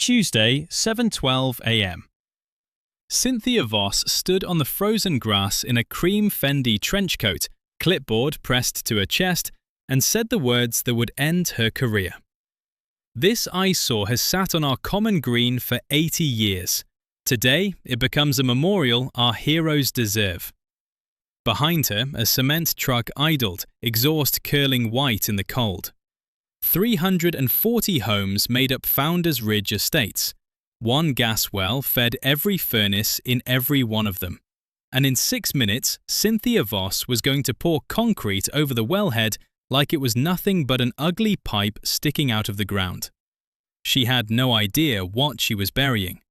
Tuesday, 7:12 a.m. Cynthia Voss stood on the frozen grass in a cream Fendi trench coat, clipboard pressed to her chest, and said the words that would end her career. This eyesore has sat on our common green for 80 years. Today, it becomes a memorial our heroes deserve. Behind her, a cement truck idled, exhaust curling white in the cold. 340 homes made up Founders Ridge Estates. One gas well fed every furnace in every one of them. And in 6 minutes, Cynthia Voss was going to pour concrete over the wellhead like it was nothing but an ugly pipe sticking out of the ground. She had no idea what she was burying.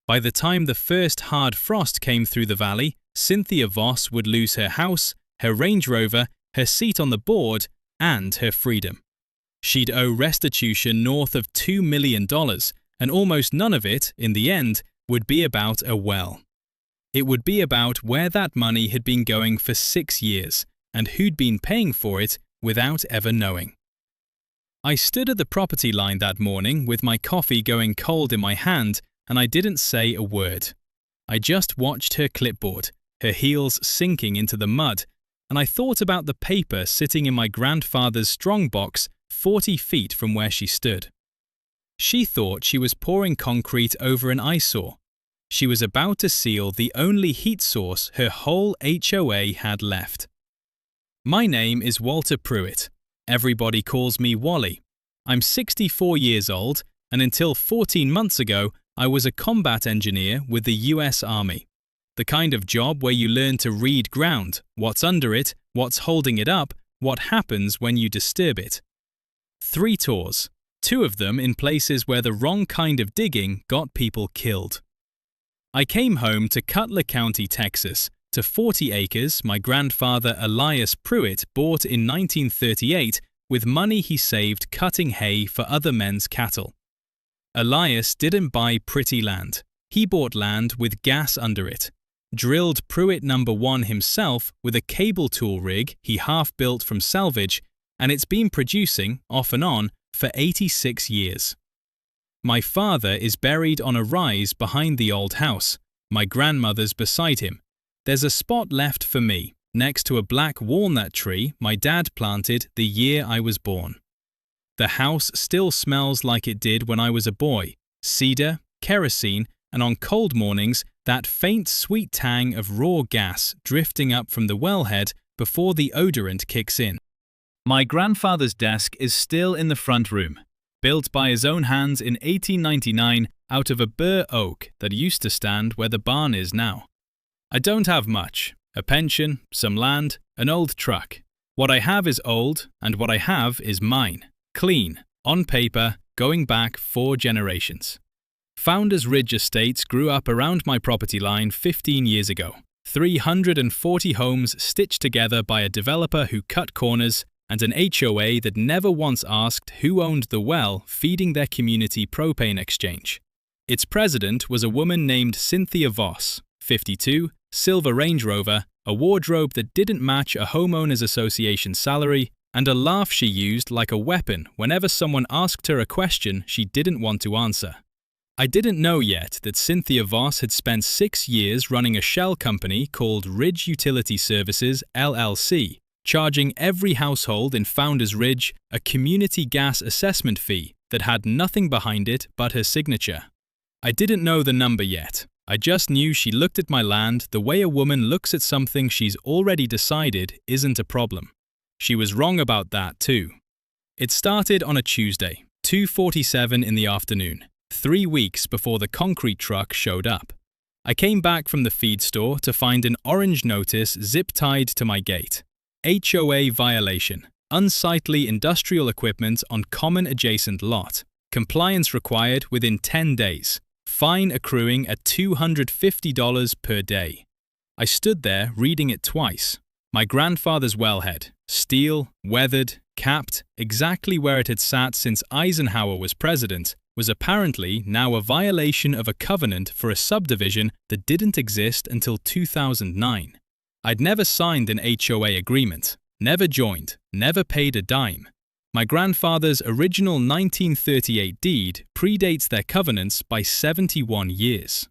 By the time the first hard frost came through the valley, Cynthia Voss would lose her house, her Range Rover, her seat on the board, and her freedom. She'd owe restitution north of $2 million, and almost none of it, in the end, would be about a well. It would be about where that money had been going for 6 years, and who'd been paying for it without ever knowing. I stood at the property line that morning with my coffee going cold in my hand, and I didn't say a word. I just watched her clipboard, her heels sinking into the mud, and I thought about the paper sitting in my grandfather's strongbox 40 feet from where she stood. She thought she was pouring concrete over an eyesore. She was about to seal the only heat source her whole HOA had left. My name is Walter Pruitt. Everybody calls me Wally. I'm 64 years old, and until 14 months ago, I was a combat engineer with the US Army. The kind of job where you learn to read ground, what's under it, what's holding it up, what happens when you disturb it. 3 tours, 2 of them in places where the wrong kind of digging got people killed. I came home to Cutler County, Texas, to 40 acres my grandfather Elias Pruitt bought in 1938 with money he saved cutting hay for other men's cattle. Elias didn't buy pretty land. He bought land with gas under it. Drilled Pruitt No. 1 himself with a cable tool rig he half-built from salvage, and it's been producing, off and on, for 86 years. My father is buried on a rise behind the old house. My grandmother's beside him. There's a spot left for me, next to a black walnut tree my dad planted the year I was born. The house still smells like it did when I was a boy, cedar, kerosene, and on cold mornings, that faint sweet tang of raw gas drifting up from the wellhead before the odorant kicks in. My grandfather's desk is still in the front room, built by his own hands in 1899 out of a bur oak that used to stand where the barn is now. I don't have much, a pension, some land, an old truck. What I have is old, and what I have is mine, clean, on paper, going back 4 generations. Founders Ridge Estates grew up around my property line 15 years ago. 340 homes stitched together by a developer who cut corners, and an HOA that never once asked who owned the well feeding their community propane exchange. Its president was a woman named Cynthia Voss, 52, silver Range Rover, a wardrobe that didn't match a homeowners association salary, and a laugh she used like a weapon whenever someone asked her a question she didn't want to answer. I didn't know yet that Cynthia Voss had spent 6 years running a shell company called Ridge Utility Services LLC, charging every household in Founders Ridge a community gas assessment fee that had nothing behind it but her signature. I didn't know the number yet. I just knew she looked at my land the way a woman looks at something she's already decided isn't a problem. She was wrong about that too. It started on a Tuesday, 2:47 in the afternoon, 3 weeks before the concrete truck showed up. I came back from the feed store to find an orange notice zip-tied to my gate. HOA violation, unsightly industrial equipment on common adjacent lot, compliance required within 10 days, fine accruing at $250 per day. I stood there reading it twice. My grandfather's wellhead, steel, weathered, capped, exactly where it had sat since Eisenhower was president, was apparently now a violation of a covenant for a subdivision that didn't exist until 2009. I'd never signed an HOA agreement, never joined, never paid a dime. My grandfather's original 1938 deed predates their covenants by 71 years.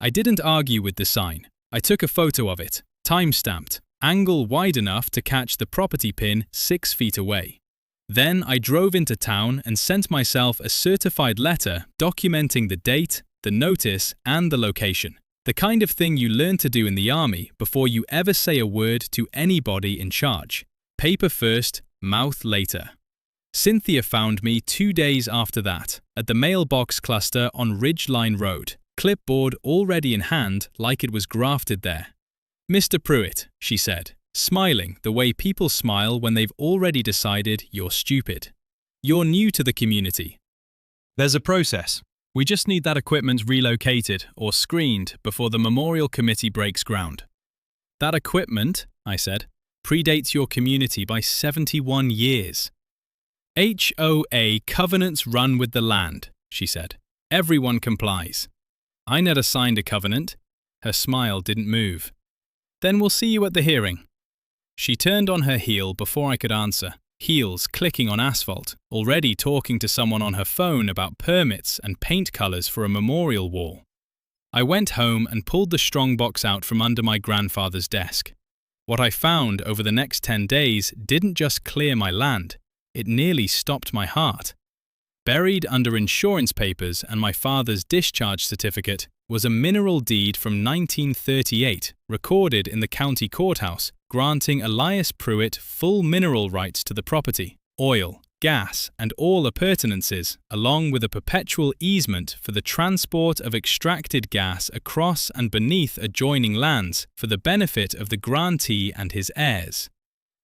I didn't argue with the sign. I took a photo of it, time-stamped, angle wide enough to catch the property pin 6 feet away. Then I drove into town and sent myself a certified letter documenting the date, the notice, and the location. The kind of thing you learn to do in the army before you ever say a word to anybody in charge. Paper first, mouth later. Cynthia found me 2 days after that, at the mailbox cluster on Ridgeline Road, clipboard already in hand like it was grafted there. "Mr. Pruitt," she said, smiling the way people smile when they've already decided you're stupid. "You're new to the community. There's a process. We just need that equipment relocated or screened before the memorial committee breaks ground." "That equipment," I said, "predates your community by 71 years. HOA covenants run with the land," she said. "Everyone complies." "I never signed a covenant." Her smile didn't move. "Then we'll see you at the hearing." She turned on her heel before I could answer, heels clicking on asphalt, already talking to someone on her phone about permits and paint colors for a memorial wall. I went home and pulled the strongbox out from under my grandfather's desk. What I found over the next 10 days didn't just clear my land, it nearly stopped my heart. Buried under insurance papers and my father's discharge certificate was a mineral deed from 1938 recorded in the county courthouse granting Elias Pruitt full mineral rights to the property, oil, gas, and all appurtenances, along with a perpetual easement for the transport of extracted gas across and beneath adjoining lands for the benefit of the grantee and his heirs.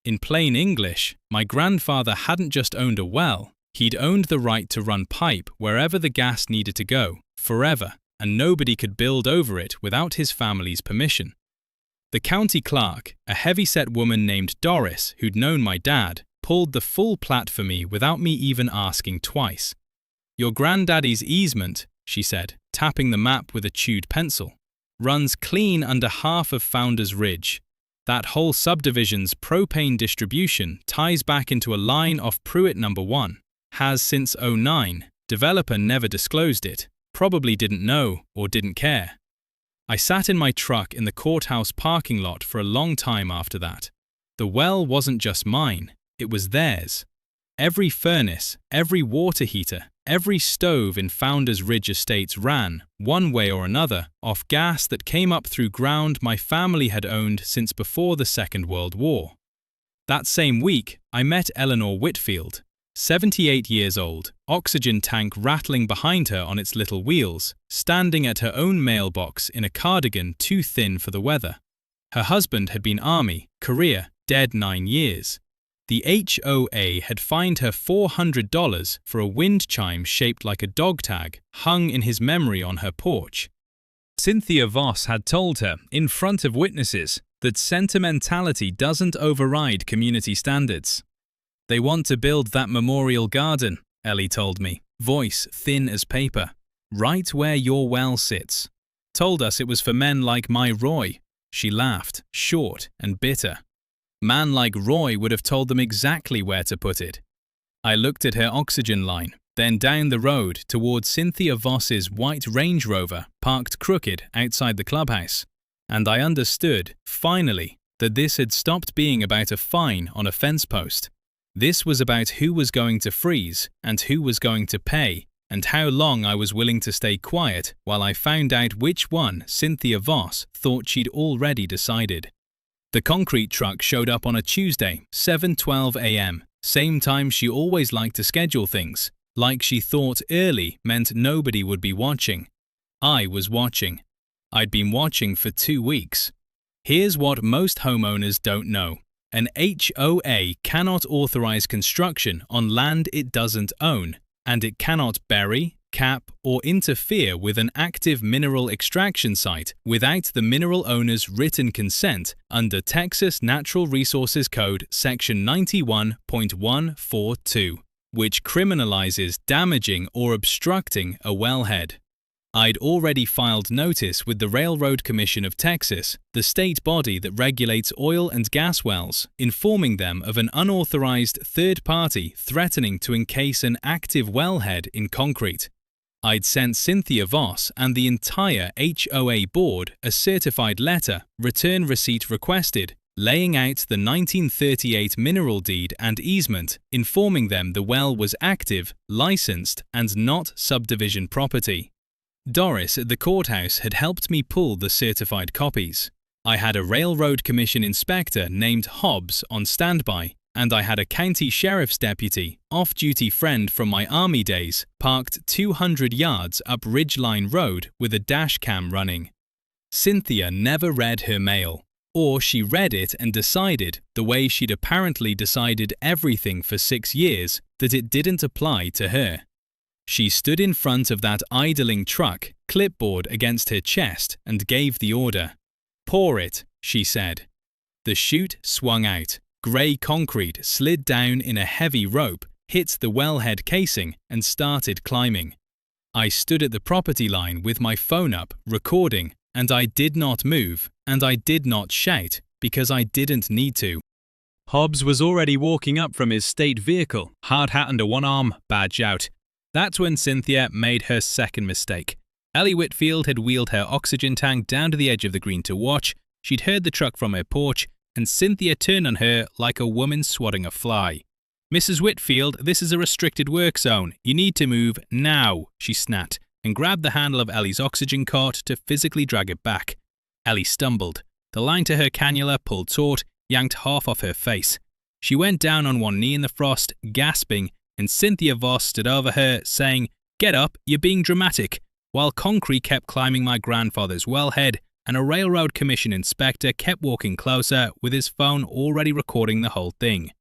In plain English, my grandfather hadn't just owned a well, he'd owned the right to run pipe wherever the gas needed to go, forever, and nobody could build over it without his family's permission. The county clerk, a heavy-set woman named Doris who'd known my dad, pulled the full plat for me without me even asking twice. "Your granddaddy's easement," she said, tapping the map with a chewed pencil, "runs clean under half of Founder's Ridge. That whole subdivision's propane distribution ties back into a line off Pruitt No. 1. Has since '09. Developer never disclosed it. Probably didn't know or didn't care." I sat in my truck in the courthouse parking lot for a long time after that. The well wasn't just mine, it was theirs. Every furnace, every water heater, every stove in Founder's Ridge Estates ran, one way or another, off gas that came up through ground my family had owned since before the Second World War. That same week, I met Eleanor Whitfield, 78 years old, oxygen tank rattling behind her on its little wheels, standing at her own mailbox in a cardigan too thin for the weather. Her husband had been Army, career, dead 9 years. The HOA had fined her $400 for a wind chime shaped like a dog tag, hung in his memory on her porch. Cynthia Voss had told her, in front of witnesses, that sentimentality doesn't override community standards. "They want to build that memorial garden," Ellie told me, voice thin as paper, "right where your well sits. Told us it was for men like my Roy." She laughed, short and bitter. "Man like Roy would have told them exactly where to put it." I looked at her oxygen line, then down the road towards Cynthia Voss's white Range Rover parked crooked outside the clubhouse, and I understood, finally, that this had stopped being about a fine on a fence post. This was about who was going to freeze and who was going to pay, and how long I was willing to stay quiet while I found out which one Cynthia Voss thought she'd already decided. The concrete truck showed up on a Tuesday, 7:12 a.m., same time she always liked to schedule things, like she thought early meant nobody would be watching. I was watching. I'd been watching for 2 weeks. Here's what most homeowners don't know. An HOA cannot authorize construction on land it doesn't own, and it cannot bury, cap, or interfere with an active mineral extraction site without the mineral owner's written consent under Texas Natural Resources Code Section 91.142, which criminalizes damaging or obstructing a wellhead. I'd already filed notice with the Railroad Commission of Texas, the state body that regulates oil and gas wells, informing them of an unauthorized third party threatening to encase an active wellhead in concrete. I'd sent Cynthia Voss and the entire HOA board a certified letter, return receipt requested, laying out the 1938 mineral deed and easement, informing them the well was active, licensed, and not subdivision property. Doris at the courthouse had helped me pull the certified copies. I had a Railroad Commission inspector named Hobbs on standby, and I had a county sheriff's deputy, off-duty friend from my army days, parked 200 yards up Ridgeline Road with a dash cam running. Cynthia never read her mail, or she read it and decided, the way she'd apparently decided everything for 6 years, that it didn't apply to her. She stood in front of that idling truck, clipboard against her chest, and gave the order. "Pour it," she said. The chute swung out. Grey concrete slid down in a heavy rope, hit the wellhead casing, and started climbing. I stood at the property line with my phone up, recording, and I did not move, and I did not shout, because I didn't need to. Hobbs was already walking up from his state vehicle, hard hat under one arm, badge out. That's when Cynthia made her second mistake. Ellie Whitfield had wheeled her oxygen tank down to the edge of the green to watch. She'd heard the truck from her porch, and Cynthia turned on her like a woman swatting a fly. "Mrs. Whitfield, this is a restricted work zone. You need to move now," she snapped, and grabbed the handle of Ellie's oxygen cart to physically drag it back. Ellie stumbled. The line to her cannula pulled taut, yanked half off her face. She went down on one knee in the frost, gasping, and Cynthia Voss stood over her, saying, "Get up, you're being dramatic," while concrete kept climbing my grandfather's wellhead, and a Railroad Commission inspector kept walking closer with his phone already recording the whole thing.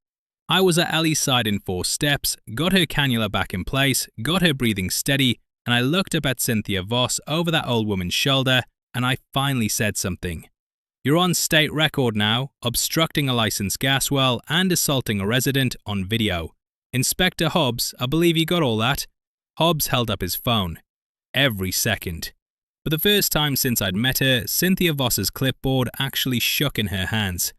I was at Ellie's side in 4 steps, got her cannula back in place, got her breathing steady, and I looked up at Cynthia Voss over that old woman's shoulder, and I finally said something. "You're on state record now, obstructing a licensed gas well and assaulting a resident on video. Inspector Hobbs, I believe you got all that?" Hobbs held up his phone. Every second. For the first time since I'd met her, Cynthia Voss's clipboard actually shook in her hands.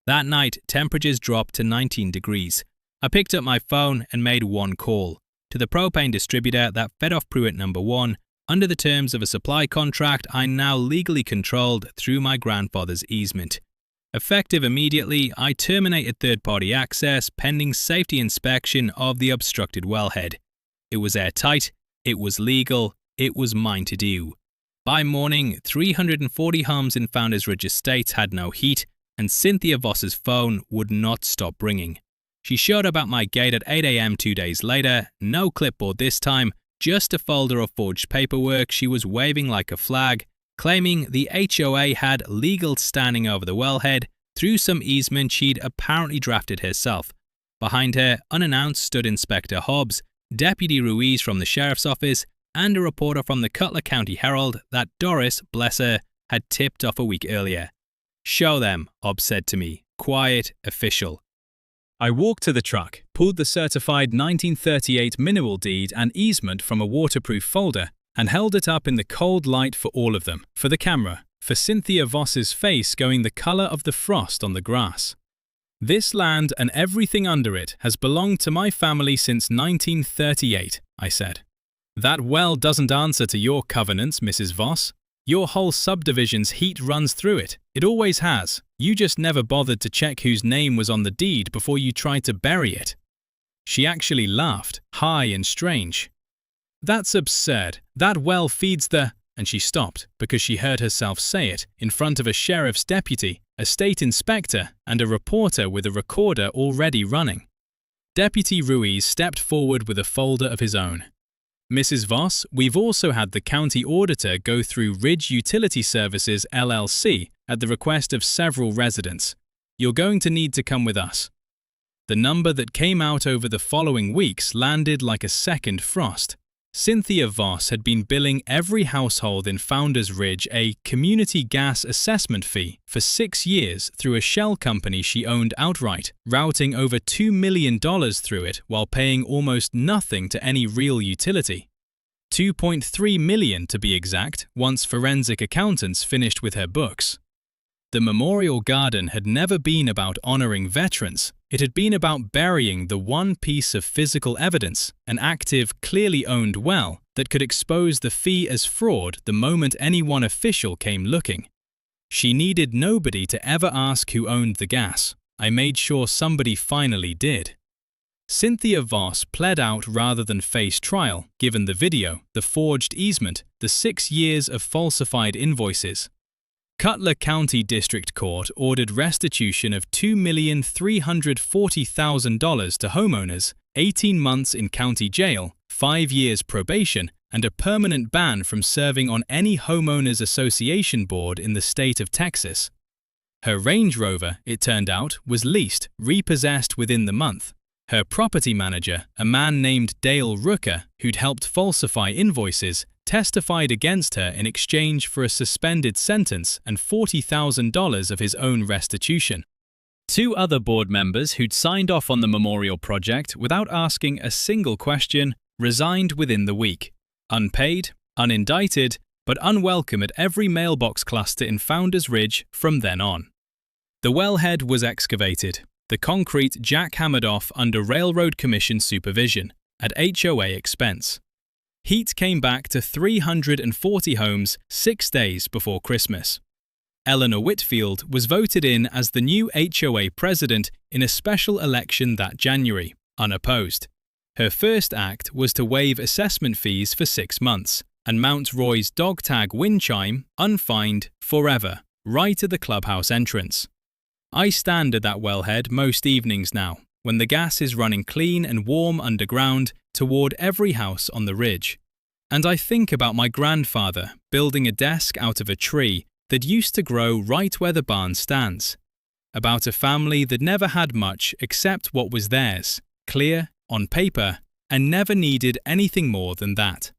That night, temperatures dropped to 19 degrees. I picked up my phone and made one call to the propane distributor that fed off Pruitt number 1, under the terms of a supply contract I now legally controlled through my grandfather's easement. Effective immediately, I terminated third-party access pending safety inspection of the obstructed wellhead. It was airtight, it was legal, it was mine to do. By morning, 340 homes in Founders Ridge Estates had no heat, and Cynthia Voss's phone would not stop ringing. She showed up at my gate at 8 a.m. 2 days later, no clipboard this time, just a folder of forged paperwork she was waving like a flag, claiming the HOA had legal standing over the wellhead through some easement she'd apparently drafted herself. Behind her, unannounced, stood Inspector Hobbs, Deputy Ruiz from the Sheriff's Office, and a reporter from the Cutler County Herald that Doris, bless her, had tipped off a week earlier. "Show them," Hobbs said to me, quiet, official. I walked to the truck, pulled the certified 1938 mineral deed and easement from a waterproof folder, and held it up in the cold light for all of them, for the camera, for Cynthia Voss's face going the color of the frost on the grass. "This land and everything under it has belonged to my family since 1938, I said. "That well doesn't answer to your covenants, Mrs. Voss. Your whole subdivision's heat runs through it. It always has. You just never bothered to check whose name was on the deed before you tried to bury it." She actually laughed, high and strange. "That's absurd. That well feeds the—" and she stopped because she heard herself say it in front of a sheriff's deputy, a state inspector, and a reporter with a recorder already running. Deputy Ruiz stepped forward with a folder of his own. "Mrs. Voss, we've also had the county auditor go through Ridge Utility Services LLC at the request of several residents. You're going to need to come with us." The number that came out over the following weeks landed like a second frost. Cynthia Voss had been billing every household in Founders Ridge a community gas assessment fee for 6 years through a shell company she owned outright, routing over $2 million through it while paying almost nothing to any real utility. $2.3 million to be exact, once forensic accountants finished with her books. The memorial garden had never been about honoring veterans. It had been about burying the one piece of physical evidence, an active, clearly owned well, that could expose the fee as fraud the moment any one official came looking. She needed nobody to ever ask who owned the gas. I made sure somebody finally did. Cynthia Voss pled out rather than face trial, given the video, the forged easement, the 6 years of falsified invoices. Cutler County District Court ordered restitution of $2,340,000 to homeowners, 18 months in county jail, 5 years probation, and a permanent ban from serving on any homeowners association board in the state of Texas. Her Range Rover, it turned out, was leased, repossessed within the month. Her property manager, a man named Dale Rooker, who'd helped falsify invoices, testified against her in exchange for a suspended sentence and $40,000 of his own restitution. 2 other board members who'd signed off on the memorial project without asking a single question resigned within the week. Unpaid, unindicted, but unwelcome at every mailbox cluster in Founders Ridge from then on. The wellhead was excavated, the concrete jackhammered off under Railroad Commission supervision, at HOA expense. Heat came back to 340 homes 6 days before Christmas. Eleanor Whitfield was voted in as the new HOA president in a special election that January, unopposed. Her first act was to waive assessment fees for 6 months and mount Roy's dog tag wind chime, unfined, forever, right at the clubhouse entrance. I stand at that wellhead most evenings now, when the gas is running clean and warm underground toward every house on the ridge. And I think about my grandfather building a desk out of a tree that used to grow right where the barn stands. About a family that never had much except what was theirs, clear, on paper, and never needed anything more than that.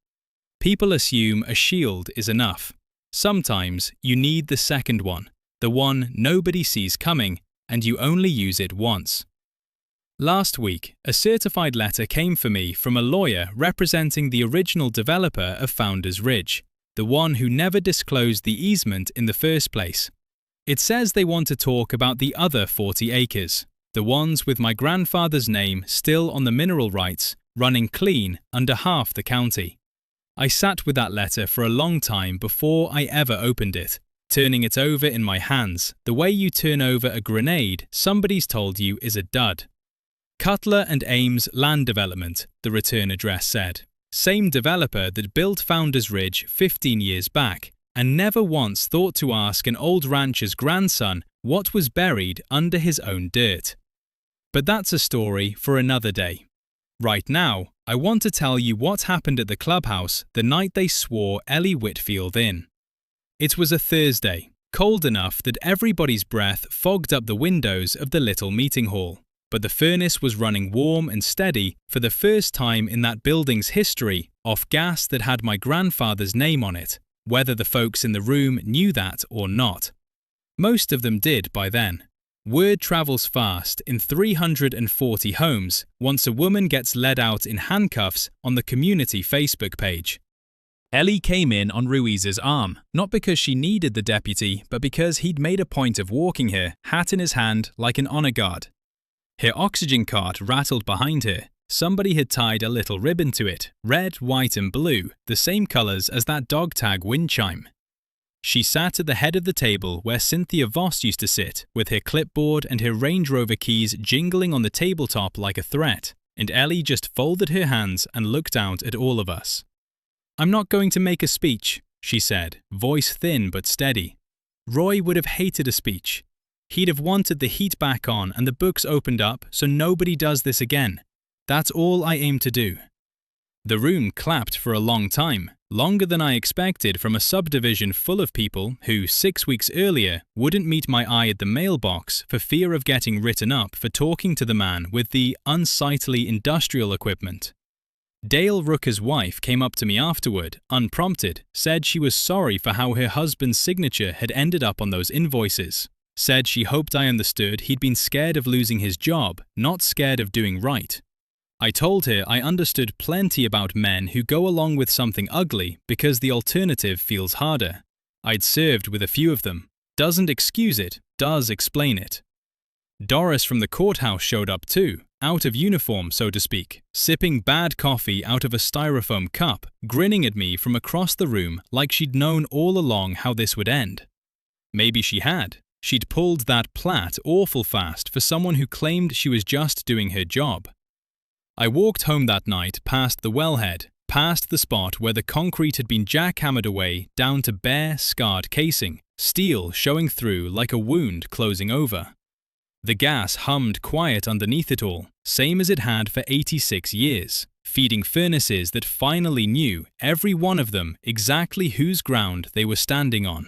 People assume a shield is enough. Sometimes you need the second one, the one nobody sees coming, and you only use it once. Last week, a certified letter came for me from a lawyer representing the original developer of Founders Ridge, the one who never disclosed the easement in the first place. It says they want to talk about the other 40 acres, the ones with my grandfather's name still on the mineral rights, running clean under half the county. I sat with that letter for a long time before I ever opened it, turning it over in my hands, the way you turn over a grenade somebody's told you is a dud. Cutler and Ames Land Development, the return address said. Same developer that built Founders Ridge 15 years back, and never once thought to ask an old rancher's grandson what was buried under his own dirt. But that's a story for another day. Right now, I want to tell you what happened at the clubhouse the night they swore Ellie Whitfield in. It was a Thursday, cold enough that everybody's breath fogged up the windows of the little meeting hall, but the furnace was running warm and steady for the first time in that building's history off gas that had my grandfather's name on it, whether the folks in the room knew that or not. Most of them did by then. Word travels fast in 340 homes once a woman gets led out in handcuffs on the community Facebook page. Ellie came in on Ruiz's arm, not because she needed the deputy, but because he'd made a point of walking her, hat in his hand, like an honor guard. Her oxygen cart rattled behind her. Somebody had tied a little ribbon to it, red, white and blue, the same colours as that dog tag wind chime. She sat at the head of the table where Cynthia Voss used to sit, with her clipboard and her Range Rover keys jingling on the tabletop like a threat, and Ellie just folded her hands and looked out at all of us. "I'm not going to make a speech," she said, voice thin but steady. Roy would have hated a speech. He'd have wanted the heat back on and the books opened up so nobody does this again. That's all I aim to do. The room clapped for a long time, longer than I expected from a subdivision full of people who 6 weeks earlier wouldn't meet my eye at the mailbox for fear of getting written up for talking to the man with the unsightly industrial equipment. Dale Rooker's wife came up to me afterward, unprompted, said she was sorry for how her husband's signature had ended up on those invoices. Said she hoped I understood he'd been scared of losing his job, not scared of doing right. I told her I understood plenty about men who go along with something ugly because the alternative feels harder. I'd served with a few of them. Doesn't excuse it, does explain it. Doris from the courthouse showed up too, out of uniform so to speak, sipping bad coffee out of a styrofoam cup, grinning at me from across the room like she'd known all along how this would end. Maybe she had. She'd pulled that plait awful fast for someone who claimed she was just doing her job. I walked home that night past the wellhead, past the spot where the concrete had been jackhammered away down to bare, scarred casing, steel showing through like a wound closing over. The gas hummed quiet underneath it all, same as it had for 86 years, feeding furnaces that finally knew, every one of them, exactly whose ground they were standing on.